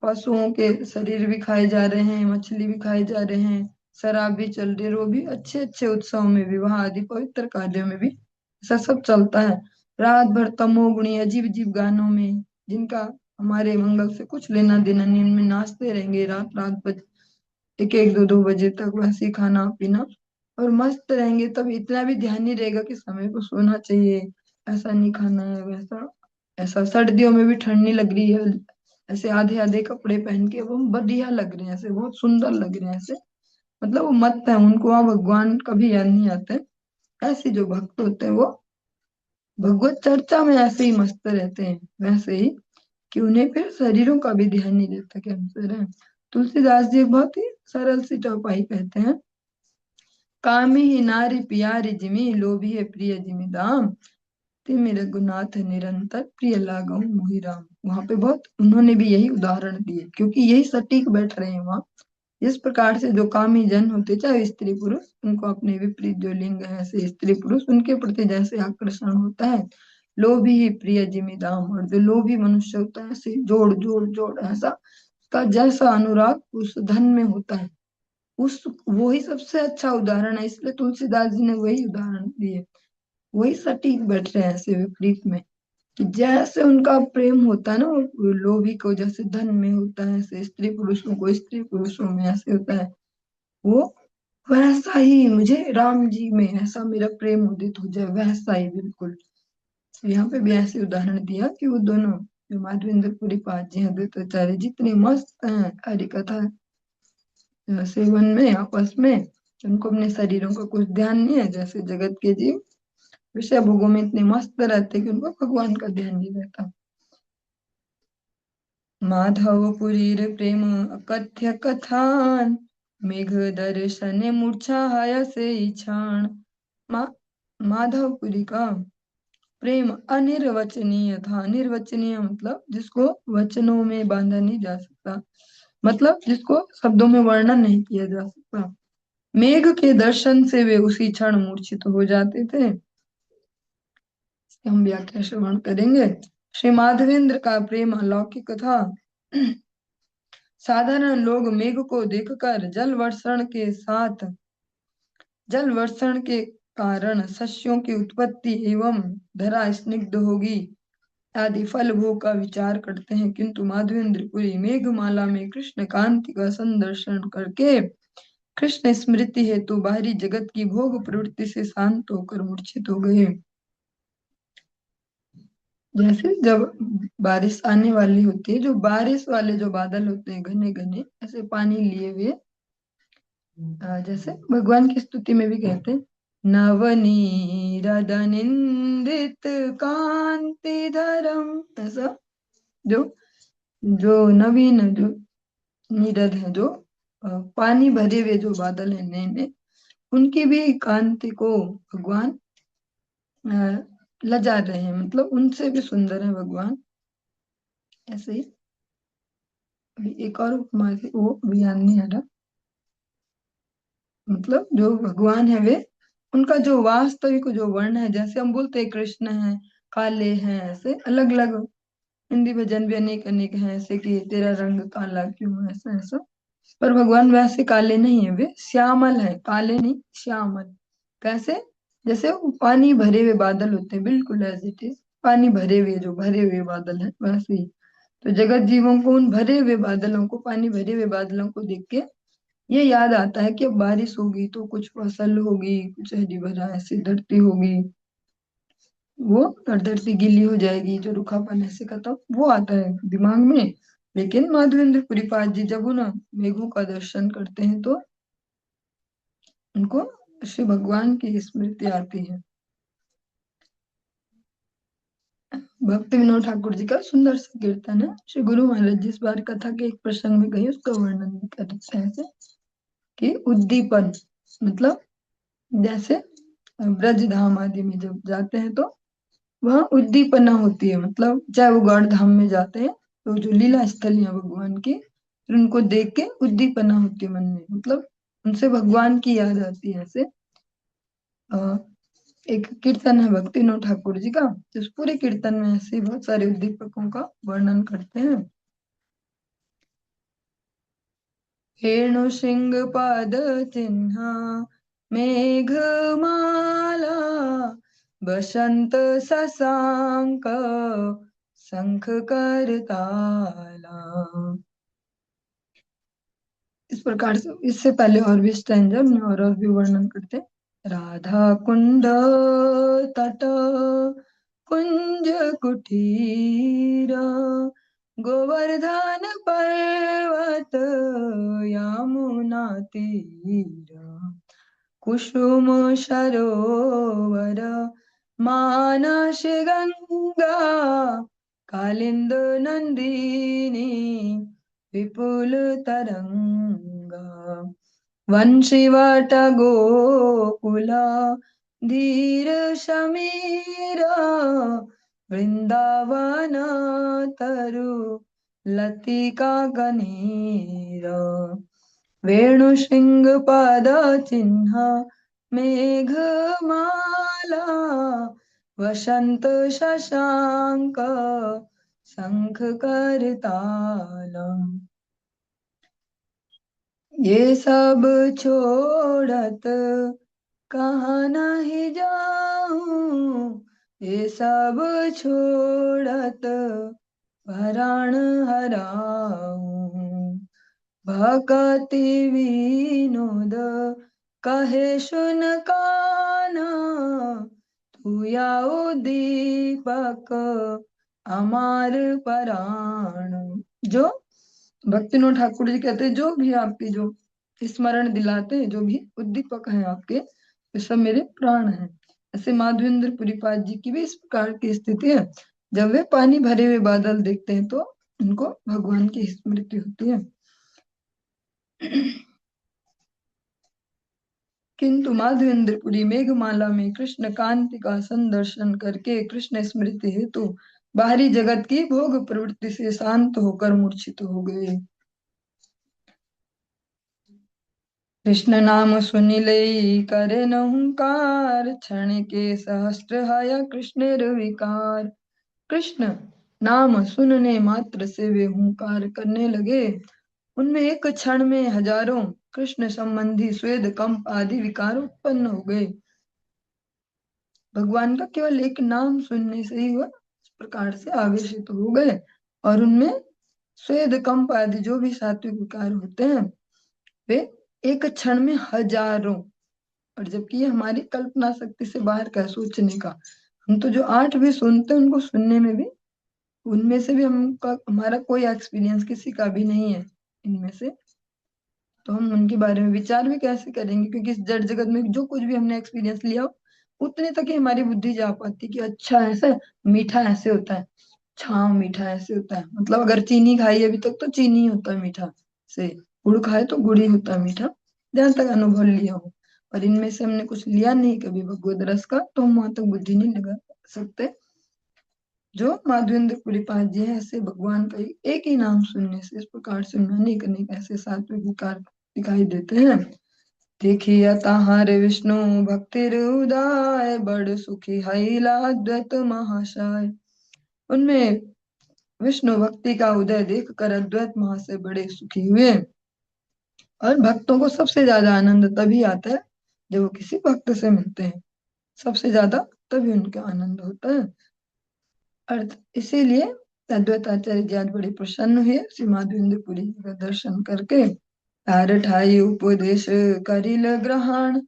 पशुओं के शरीर भी खाए जा रहे हैं, मछली भी खाए जा रहे हैं, शराब भी चल रही है, वो भी अच्छे अच्छे उत्सवों में, विवाह आदि पवित्र कार्यों में भी ऐसा सब चलता है। रात भर तमोगुणी अजीब अजीब गानों में, जिनका हमारे मंगल से कुछ लेना देना नहीं, उनमें नाचते रहेंगे रात रात एक एक दो दो बजे तक, वैसे ही खाना पीना। और मस्त रहेंगे, तब इतना भी ध्यान नहीं रहेगा कि समय को सोना चाहिए, ऐसा नहीं खाना है, वैसा ऐसा। सर्दियों में भी ठंड नहीं लग रही है, ऐसे आधे आधे कपड़े पहन के वो बढ़िया लग रहे हैं, ऐसे बहुत सुंदर लग रहे हैं ऐसे। मतलब वो मत है, उनको वहाँ भगवान कभी याद नहीं आते। ऐसे जो भक्त होते हैं वो भगवत चर्चा में ऐसे ही मस्त रहते हैं, वैसे ही कि उन्हें फिर शरीरों का भी ध्यान नहीं रहता कि हम सर हैं। तुलसीदास जी एक बहुत ही सरल सी चौपाई कहते हैं, कामी ही नारी प्यारी जिमी, लोभी है प्रिय जिमी दाम, तिमि रघुनाथ निरंतर प्रिय लागहु मोहि राम। वहां पे बहुत उन्होंने भी यही उदाहरण दिए, क्योंकि यही सटीक बैठ रहे हैं वहां। जिस प्रकार से जो कामी जन होते, चाहे स्त्री पुरुष, उनको अपने विपरीत जो लिंग है ऐसे स्त्री पुरुष, उनके प्रति जैसे आकर्षण होता है, लोभी ही प्रिय जिमी दाम, और जो लोभी मनुष्य होता है ऐसे जोड़ जोड़ जोड़ ऐसा, का जैसा अनुराग उस धन में होता है, उस वो ही सबसे अच्छा उदाहरण है। इसलिए तुलसीदास जी ने वही उदाहरण दिए, वही सटीक बैठ रहे हैं ऐसे विपरीत में, कि जैसे उनका प्रेम होता है ना, वो लोभी को जैसे धन में होता है, ऐसे स्त्री पुरुषों को स्त्री पुरुषों में ऐसे होता है, वो वैसा ही मुझे राम जी में ऐसा मेरा प्रेम उदित हो जाए, वैसा ही बिल्कुल। यहाँ पे भी ऐसे उदाहरण दिया कि वो दोनों जो माधवेंद्र पुरी पाद जी हैं द्वैताचार्य, जितने मस्त हैं हरि कथा सेवन में आपस में, उनको अपने शरीरों का कुछ ध्यान नहीं है, जैसे जगत के जीव विषय भोगों में इतने मस्त रहते कि उनको भगवान का ध्यान नहीं रहता। माधव पुरीर प्रेम अकथ्य कथान, मेघ दर्शन मूर्छा हयसे क्षण। मा, माधवपुरी का प्रेम अनिर्वचनीय था। निर्वचनीय मतलब जिसको वचनों में बांधा नहीं जा सकता, मतलब जिसको शब्दों में वर्णन नहीं किया जा सकता। मेघ के दर्शन से वे उसी क्षण मूर्छित हो जाते थे। इसकी हम व्याख्या श्रवण करेंगे। श्री माधवेंद्र का प्रेम अलौकिक था। साधारण लोग मेघ को देखकर जल वर्षण के कारण सस्यों की उत्पत्ति एवं धरा स्निग्ध होगी आदि फल भोग का विचार करते हैं, किंतु माधवेंद्र पुरी मेघमाला में कृष्ण कांति का संदर्शन करके कृष्ण स्मृति हेतु बाहरी जगत की भोग प्रवृत्ति से शांत होकर मूर्छित हो गए। जैसे जब बारिश आने वाली होती है, जो बारिश वाले जो बादल होते हैं घने घने ऐसे पानी लिए हुए, जैसे भगवान की स्तुति में भी कहते हैं, नवनीरद निंदित कांति धरम, ऐसा जो जो नवीन जो नीरद है, जो पानी भरे हुए जो बादल है नए नए, उनकी भी कांति को भगवान लजा रहे हैं, मतलब उनसे भी सुंदर है भगवान। ऐसे ही अभी एक और उपमा थी, वो भी याद नहीं आ रहा। मतलब जो भगवान है वे, उनका जो वास्तविक जो वर्ण है, जैसे हम बोलते हैं कृष्ण है, काले हैं, ऐसे अलग अलग हिंदी भजन भी अनेक अनेक हैं ऐसे कि तेरा रंग काला क्यों, ऐसा ऐसा। पर भगवान वैसे काले नहीं है, वे श्यामल है, काले नहीं श्यामल। कैसे? जैसे वो पानी भरे हुए बादल होते हैं, बिल्कुल एज इट इज पानी भरे हुए जो भरे हुए बादल है वैसे ही। तो जगत जीवों को उन भरे हुए बादलों को, पानी भरे हुए बादलों को देख के ये याद आता है कि अब बारिश होगी तो कुछ फसल होगी, कुछ हरी भरा ऐसी धरती होगी, वो धरती गीली हो जाएगी, जो रूखापन ऐसे खत्म, वो आता है दिमाग में। लेकिन माधवेंद्र पुरीपाद जी जब उन मेघों का दर्शन करते हैं तो उनको श्री भगवान की स्मृति आती है। भक्ति विनोद ठाकुर जी का सुंदर सा कीर्तन है। श्री गुरु महाराज जिस बार कथा के एक प्रसंग में गए उसका वर्णन भी करते हैं ऐसे कि उद्दीपन, मतलब जैसे ब्रज धाम आदि में जब जाते हैं तो वहाँ उद्दीपना होती है, मतलब चाहे वो गौड़ धाम में जाते हैं तो जो लीला स्थलियां भगवान की, फिर उनको देख के उद्दीपना होती है मन में, मतलब उनसे भगवान की याद आती है ऐसे। अ, एक कीर्तन है भक्ति विनोद ठाकुर जी का, तो उस पूरे कीर्तन में ऐसे बहुत सारे उद्दीपकों का वर्णन करते हैं। वेणु सिंह पद चिन्ह मेघमाला, बसंत शशांक शंख करताला। इस प्रकार से इससे पहले और भी स्टैंजा में और भी वर्णन करते हैं। राधा कुंड तट कुंज कुटीर गोवर्धन पर्वत यमुना तीर कुसुम सरोवर मानस गंगा कालिंद नंदिनी विपुल तरंगा वंशीवट गोकुल धीर समीरा वृंदावन तरु लतिका गणेरा वेणुशृंग पद चिन्ह मेघमाला वसंत शशांक शंख करतालम ये सब छोड़त कहाँ नहीं जाऊं ये सब छोड़त पराण हराऊं भक्ति विनोद कहे सुन काना तू याओ दीपक अमार पराण। जो भक्तिनोद ठाकुर जी कहते हैं जो भी आपकी जो स्मरण दिलाते हैं जो भी उद्दीपक हैं आपके ये सब मेरे प्राण हैं। ऐसे माधवेंद्र पुरीपाद जी की भी इस प्रकार की स्थिति है। जब वे पानी भरे हुए बादल देखते हैं तो उनको भगवान की स्मृति होती है। किंतु माधवेंद्रपुरी मेघमाला में कृष्ण कांति का संदर्शन करके कृष्ण स्मृति हेतु बाहरी जगत की भोग प्रवृत्ति से शांत होकर मूर्छित हो गए। कृष्ण नाम सुनिले करे न हुंकार क्षण के सहस्त्र हय कृष्ण विकार। कृष्ण नाम सुनने मात्र से वे हुंकार करने लगे। उनमें एक क्षण में हजारों कृष्ण संबंधी स्वेद कंप आदि विकार उत्पन्न हो गए। भगवान का केवल एक नाम सुनने से ही वह इस प्रकार से आवेशित हो गए और उनमें स्वेद कंप आदि जो भी सात्विक विकार होते हैं वे एक क्षण में हजारों। और जबकि ये हमारी कल्पना शक्ति से बाहर का सोचने का। हम तो जो 8 भी सुनते हैं उनको सुनने में भी उनमें से भी हमका हमारा कोई एक्सपीरियंस किसी का भी नहीं है इनमें से। तो हम उनके बारे में विचार भी कैसे करेंगे क्योंकि इस जड़ जगत में जो कुछ भी हमने एक्सपीरियंस लिया हो उतने तक ही हमारी बुद्धि जा पाती कि अच्छा ऐसे मीठा ऐसे होता है छाव मीठा ऐसे होता है। मतलब अगर चीनी खाई अभी तक तो चीनी ही होता है मीठा से गुड़ खाए तो गुड़ ही होता है मीठा जहां तक अनुभव लिया हो। और इनमें से हमने कुछ लिया नहीं कभी भगवत रस का तो हम वहां तक बुद्धि नहीं लगा सकते। जो माधवेंद्र पुरीपाद जी है ऐसे भगवान का एक ही नाम सुनने से इस प्रकार से अनेक अनेक ऐसे सात्विक विकार दिखाई देते हैं। देखिए ताहारे विष्णु भक्तिर उदाय बड़ सुखी हैला अद्वैत महाशय। उनमें विष्णु भक्ति का उदय देखकर अद्वैत महाशय बड़े सुखी हुए। और भक्तों को सबसे ज्यादा आनंद तभी आता है जब वो किसी भक्त से मिलते हैं। सबसे ज्यादा तभी उनका आनंद होता है। अर्थ इसीलिए अद्वैत आचार्य जी आज बड़े प्रसन्न हुए श्री माधवेंद्र पुरी जी का दर्शन करके। तार ठाई उपदेश करिल ग्रहण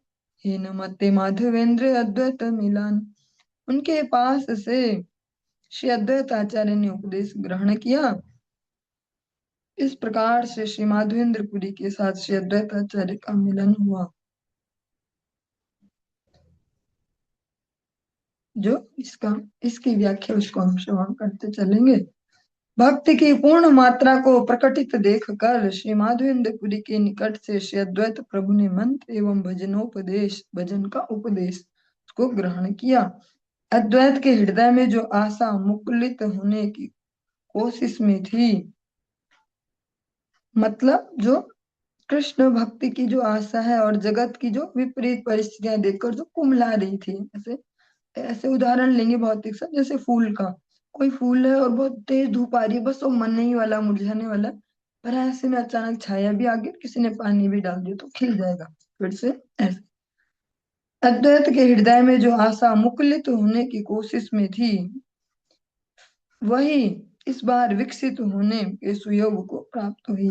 हेन मते माधवेंद्र अद्वैत मिलन। उनके पास से श्री अद्वैत आचार्य ने उपदेश ग्रहण किया। इस प्रकार से श्री माधवेंद्र पुरी के साथ श्री अद्वैत आचार्य का मिलन हुआ। जो इसकी व्याख्या उसको हम श्रवण करते चलेंगे। भक्ति की पूर्ण मात्रा को प्रकटित देखकर श्री माधवेंद्रपुरी के निकट से श्री अद्वैत प्रभु ने मंत्र एवं भजनोपदेश भजन का उपदेश को ग्रहण किया। अद्वैत के हृदय में जो आशा मुकुलित होने की कोशिश में थी मतलब जो कृष्ण भक्ति की जो आशा है और जगत की जो विपरीत परिस्थितियां देखकर जो कुम्हला रही थी। ऐसे ऐसे उदाहरण लेंगे भौतिक सब जैसे फूल का कोई फूल है और बहुत तेज धूप आ रही है बस वो मरने ही वाला मुरझाने वाला पर ऐसे में अचानक छाया भी आ गई किसी ने पानी भी डाल दिया तो खिल जाएगा फिर से। ऐसे अद्वैत के हृदय में जो आशा मुकुलित होने की कोशिश में थी वही इस बार विकसित होने के सुयोग को प्राप्त हुई।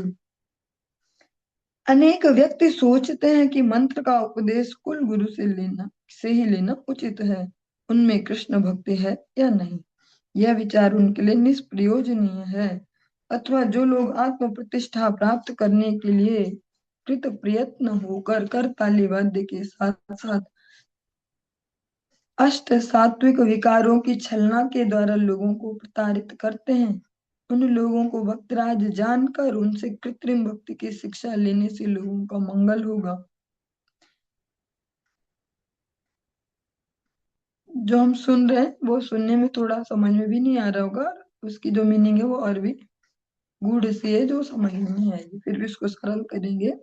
अनेक व्यक्ति सोचते हैं कि मंत्र का उपदेश कुल गुरु से ही लेना उचित है। उनमें कृष्ण भक्ति है या नहीं, यह विचार उनके लिए निष्प्रयोजनीय है। अथवा जो लोग आत्म प्रतिष्ठा प्राप्त करने के लिए कृत प्रयत्न होकर कर ताली वाद्य के साथ साथ अष्ट सात्विक विकारों की छलना के द्वारा लोगों को प्रताड़ित करते हैं, उन लोगों को भक्तराज जानकर उनसे कृत्रिम भक्ति की शिक्षा लेने से लोगों का मंगल होगा। जो हम सुन रहे हैं वो सुनने में थोड़ा समझ में भी नहीं आ रहा होगा, उसकी जो मीनिंग है वो और भी गूढ़ सी है, जो समझ में नहीं आएगी, फिर भी उसको सरल करेंगे।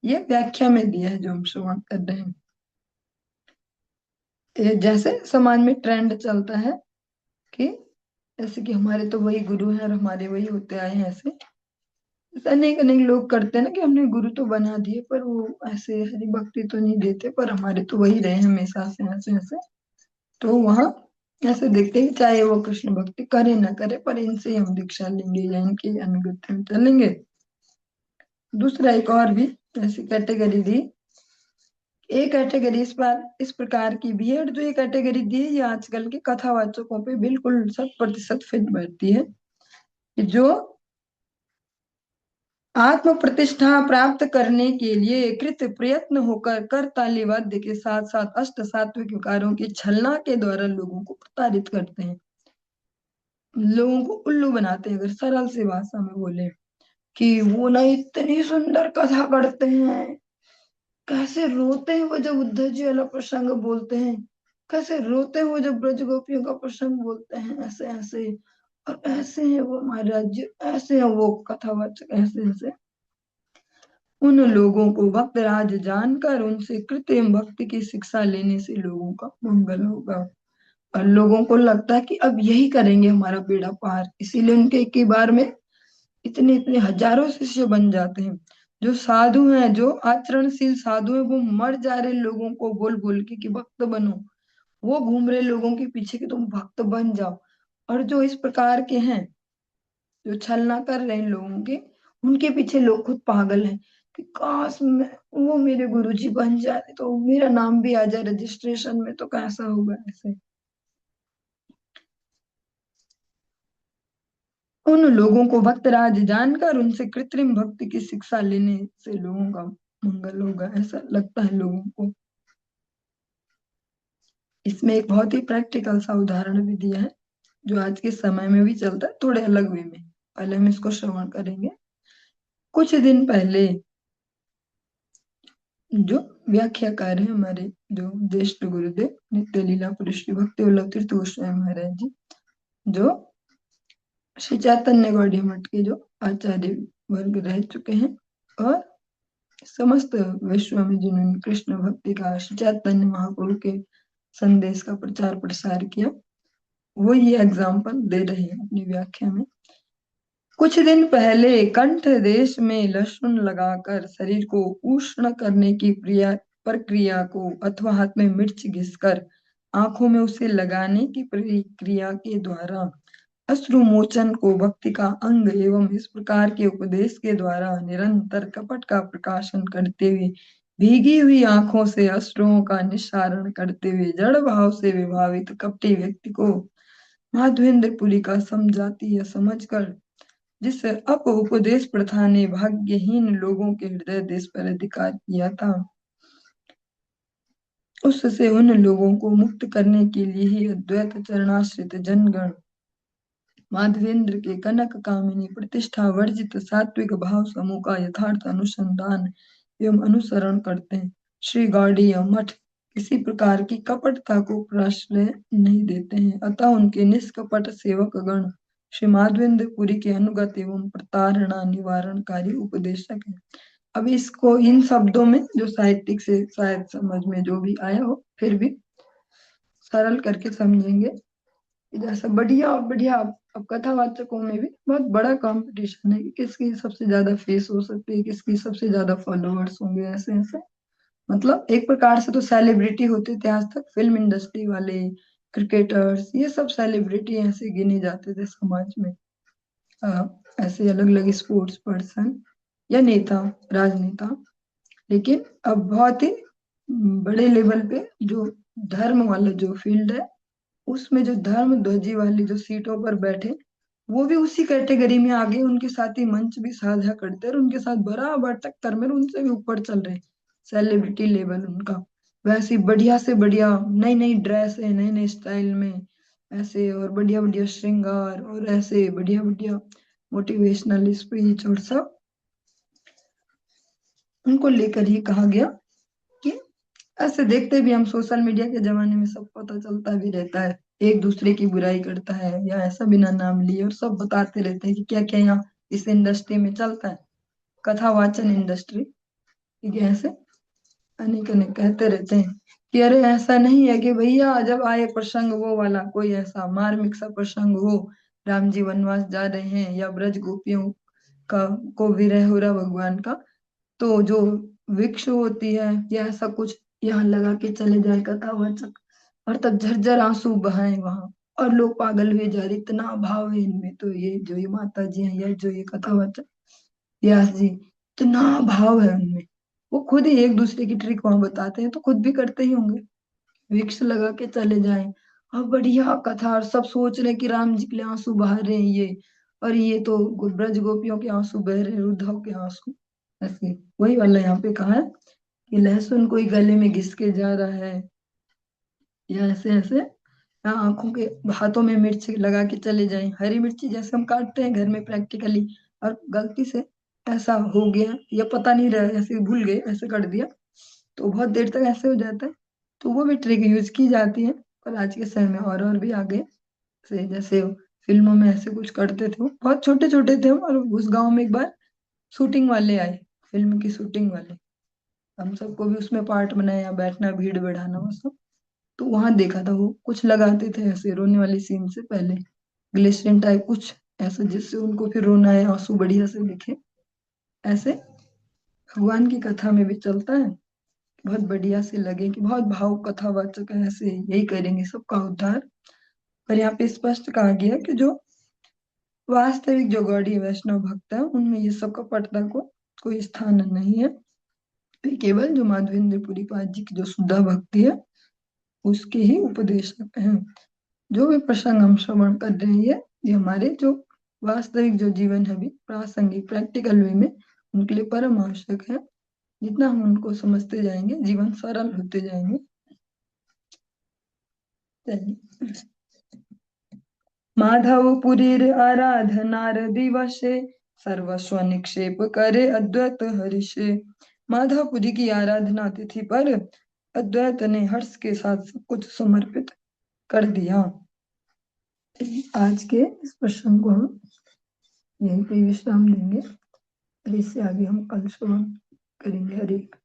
ये व्याख्या में दिया है जो हम श्रवण कर रहे हैं। ये जैसे समाज में ट्रेंड चलता है कि ऐसे कि हमारे तो वही गुरु हैं और हमारे वही होते आए हैं, ऐसे अनेक अनेक लोग करते हैं ना कि हमने गुरु तो बना दिए पर वो ऐसे हरि भक्ति तो नहीं देते, पर हमारे तो वही रहे हमेशा से ऐसे ऐसे। तो वहाँ ऐसे देखते हैं कि चाहे वो कृष्ण भक्ति करे ना करे, पर इनसे ही हम दीक्षा लेंगे या इनके अनुगत्य में चलेंगे। दूसरा एक और भी ऐसी कैटेगरी दी, एक कैटेगरी इस प्रकार की भी है। जो ये कैटेगरी दी है ये आजकल के कथावाचकों पे बिल्कुल 100% फिट बैठती है कि जो आत्म प्रतिष्ठा प्राप्त करने के लिए कृत प्रयत्न होकर कर ताली वाद्य के साथ साथ अष्ट सात्विक विकारों की छलना के द्वारा लोगों को प्रताड़ित करते हैं, लोगों को उल्लू बनाते हैं। अगर सरल सी भाषा में बोले कि वो ना इतनी सुंदर कथा करते हैं, कैसे रोते हैं वो जब उद्धव जी वाला प्रसंग बोलते हैं, कैसे रोते हैं वो जब ब्रज गोपियों का प्रसंग बोलते हैं, ऐसे ऐसे। और ऐसे हैं वो महाराज जी, ऐसे हैं वो कथावाचक, ऐसे ऐसे। उन लोगों को भक्तराज जानकर उनसे कृत्रिम भक्ति की शिक्षा लेने से लोगों का मंगल होगा। और लोगों को लगता है कि अब यही करेंगे हमारा बेड़ा पार, इसीलिए उनके एक ही बार में इतने इतने हजारों शिष्य बन जाते हैं। जो साधु हैं, जो आचरणशील साधु हैं, वो मर जा रहे लोगों को बोल बोल के कि भक्त बनो, वो घूम रहे लोगों के पीछे कि तुम भक्त बन जाओ। और जो इस प्रकार के हैं, जो छलना कर रहे हैं लोगों के, उनके पीछे लोग खुद पागल हैं कि काश मैं वो मेरे गुरुजी बन जाए तो मेरा नाम भी आ जाए रजिस्ट्रेशन में, तो कैसा होगा ऐसे। उन लोगों को भक्तराज जानकर उनसे कृत्रिम भक्ति की शिक्षा लेने से लोगों का मंगल होगा, ऐसा लगता है लोगों को। इसमें एक बहुत ही प्रैक्टिकल सा उदाहरण भी दिया है जो आज के समय में भी चलता है, थोड़े अलग वे में। पहले हम इसको श्रवण करेंगे। कुछ दिन पहले जो व्याख्याकार है हमारे जो ज्येष्ठ गुरुदेव नित्य लीला पुरुष श्री भक्ति वल्लभ तीर्थ गोस्वामी महाराज जी, जो श्री चैतन्य गौड़ीय मठ के जो आचार्य वर्ग रह चुके हैं, और समस्त विश्व में जिन्होंने कृष्ण भक्ति का, श्री चैतन्य महाप्रभु के संदेश का प्रचार प्रसार किया, वो ये एग्जाम्पल दे रहे हैं अपनी व्याख्या में। कुछ दिन पहले कंठ देश में लहसुन लगाकर शरीर को उष्ण करने की प्रक्रिया को, अथवा हाथ में मिर्च घिसकर आंखों में उसे लगाने की प्रक्रिया के द्वारा अश्रु मोचन को भक्ति का अंग एवं इस प्रकार के उपदेश के द्वारा निरंतर कपट का प्रकाशन करते हुए भीगी हुई आंखों से अश्रुओं का निस्सारण करते हुए जड़ भाव से विभावित कपटी व्यक्ति को माधवेंद्रपुरी का समझाती है समझकर, जिस अप उपदेश प्रथा ने भाग्यहीन लोगों के हृदय देश पर अधिकार किया था, उससे उन लोगों को मुक्त करने के लिए ही अद्वैत चरणाश्रित जनगण माधवेंद्र के कनक कामिनी प्रतिष्ठा वर्जित सात्विक भाव समूह का यथार्थ अनुसंधान एवं अनुसरण करते हैं। श्री गौड़ीय मठ किसी प्रकार की कपटता को प्रश्रय नहीं देते हैं, अतः उनके निष्कपट सेवक गण श्री माधवेंद्र पुरी के अनुगत एवं प्रताड़ना निवारणकारी उपदेशक है। अब इसको इन शब्दों में जो साहित्यिक से शायद समझ में जो भी आया हो, फिर भी सरल करके समझेंगे। जैसा बढ़िया और बढ़िया, अब कथावाचकों में भी बहुत बड़ा कंपटीशन है कि किसकी सबसे ज्यादा फेस हो सकती है, किसकी सबसे ज्यादा फॉलोअर्स होंगे, ऐसे ऐसे। मतलब एक प्रकार से तो सेलिब्रिटी होते थे आज तक, फिल्म इंडस्ट्री वाले, क्रिकेटर्स, ये सब सेलिब्रिटी ऐसे गिने जाते थे समाज में। ऐसे अलग अलग स्पोर्ट्स पर्सन। या नेता, राजनेता, लेकिन अब बहुत ही बड़े लेवल पे जो धर्म वाला जो फील्ड है, उसमें जो धर्म ध्वजी वाली जो सीटों पर बैठे, वो भी उसी कैटेगरी में आ गए। उनके साथ ही मंच भी साझा करते हैं और उनके साथ बराबर टक्कर में, उनसे भी ऊपर चल रहे, सेलिब्रिटी लेवल उनका। वैसे ही बढ़िया से बढ़िया नई नई ड्रेस है, नए नए स्टाइल में ऐसे, और बढ़िया बढ़िया श्रृंगार, और ऐसे बढ़िया बढ़िया मोटिवेशनल स्पीच और सब उनको लेकर ही कहा गया कि ऐसे देखते भी हम सोशल मीडिया के जमाने में सब पता चलता भी रहता है, एक दूसरे की बुराई करता है या ऐसा बिना नाम लिए, और सब बताते रहते हैं कि क्या क्या यहाँ इस इंडस्ट्री में चलता है, कथावाचन इंडस्ट्री। ठीक है, ऐसे अनेक अनेक कहते रहते हैं कि अरे ऐसा नहीं है कि भैया जब आए प्रसंग वो वाला, कोई ऐसा मार्मिक सा प्रसंग हो, राम जी वनवास जा रहे हैं या ब्रज गोपियों का को विरह हो रहा भगवान का, तो जो वृक्ष होती है या ऐसा कुछ यहाँ लगा के चले जाए कथावाचक, और तब झरझर आंसू बहाए वहां, और लोग पागल हुए जा रहे, इतना भाव है इनमें, तो ये जो ये माता जी हैं या जो ये कथावाचक व्यास जी, इतना भाव है उनमें। वो खुद ही एक दूसरे की ट्रिक वहां बताते हैं, तो खुद भी करते ही होंगे, विक्स लगा के चले जाएं, और बढ़िया कथा, और सब सोच रहे हैं कि राम जी के लिए आंसू बहा रहे हैं ये, और ये तो ब्रज गोपियों के आंसू बह रहे हैं, उद्धव के आंसू। ऐसे वही वाला यहाँ पे कहा है कि लहसुन कोई गले में घिस के जा रहा है, या ऐसे ऐसे, या आंखों के हाथों में मिर्च लगा के चले जाएं, हरी मिर्ची जैसे हम काटते हैं घर में प्रैक्टिकली, और गलती से ऐसा हो गया या पता नहीं रहा, ऐसे भूल गए ऐसे कर दिया, तो बहुत देर तक ऐसे हो जाता है। तो वो भी ट्रिक यूज की जाती है। पर आज के समय में और भी आ गए, जैसे फिल्मों में ऐसे कुछ करते थे, वो बहुत छोटे छोटे थे हम, और उस गांव में एक बार शूटिंग वाले आए, फिल्म की शूटिंग वाले, हम सबको भी उसमें पार्ट बनाया, बैठना भीड़ बढ़ाना वो सब। तो वहां देखा था वो कुछ लगाते थे ऐसे रोने वाली सीन से पहले, ग्लिसरीन टाइप कुछ ऐसा, जिससे उनको फिर रोना है, आंसू बढ़िया से दिखे। ऐसे भगवान की कथा में भी चलता है, बहुत बढ़िया से लगे कि बहुत भाव कथावाचक है, ऐसे यही करेंगे सबका उद्धार। पर यहाँ पे स्पष्ट कहा गया कि जो वास्तविक जो गौड़ीय वैष्णव भक्त है, उनमें ये सब कपटता को कोई स्थान नहीं है। वे केवल जो माधवेंद्र पाद जी की जो शुद्धा भक्ति है, उसके ही उपदेशक हैं। जो भी प्रसंग हम श्रवण कर रहे हैं, ये हमारे जो वास्तविक जो जीवन है, भी प्रासंगिक प्रैक्टिकल वे में उनके लिए परम आवश्यक है। जितना हम उनको समझते जाएंगे, जीवन सरल होते जाएंगे। चलिए। माधव पुरीर आराधनार दिवसे, सर्वस्व निक्षेप करे अद्वैत हर्षे। माधवपुरी की आराधना तिथि पर अद्वैत ने हर्ष के साथ सब कुछ समर्पित कर दिया। आज के इस प्रसंग को हम यहीं पे विश्राम देंगे, और इससे आगे हम कल श्रवण करेंगे। हरे कृष्ण।